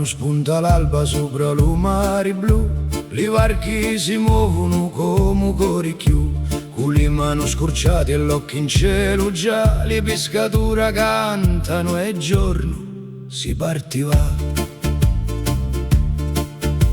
Quando spunta l'alba sopra lo mare blu, li varchi si muovono come cori chiù, con le mani scorciate e l'occhio in cielo già, le pescature cantano e giorno si partiva.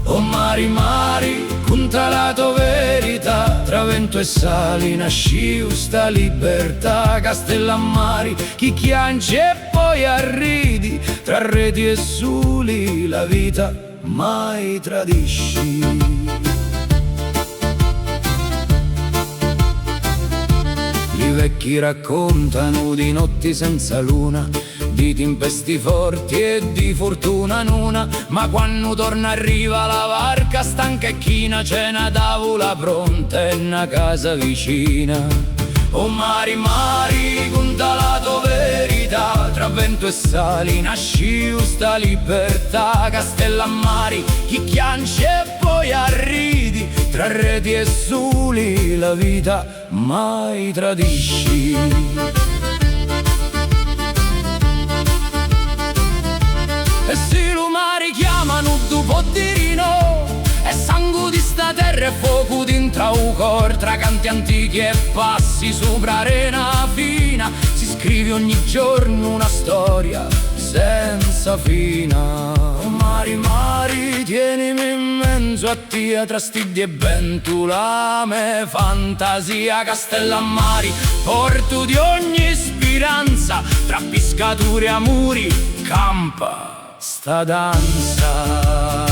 Oh mari, mari, conta la tua verità, tra vento e sali nasciu sta libertà. Castellammari, chi chiange e poi arridi, tra reti e suli la vita mai tradisci. I vecchi raccontano di notti senza luna, di tempesti forti e di fortuna nuna, ma quando torna arriva la barca stanca e china, c'è una tavola pronta e una casa vicina. Oh mari, mari, conta la tua verità, tra vento e sali nasciu sta libertà. Castellammari, chi chiange e poi arridi, tra reti e suli la vita mai tradisci. E se lo mare chiamano tu può dire no, è sangue di sta terra e fuoco dentro un cor, tra canti antichi e passi sopra arena fina, si scrive ogni giorno una storia senza fine. Oh mari, mari, tienimi in mezzo a te, tra stidi e ventulame fantasia. Castellammari, porto di ogni speranza, tra pescature e amori campa sta danza.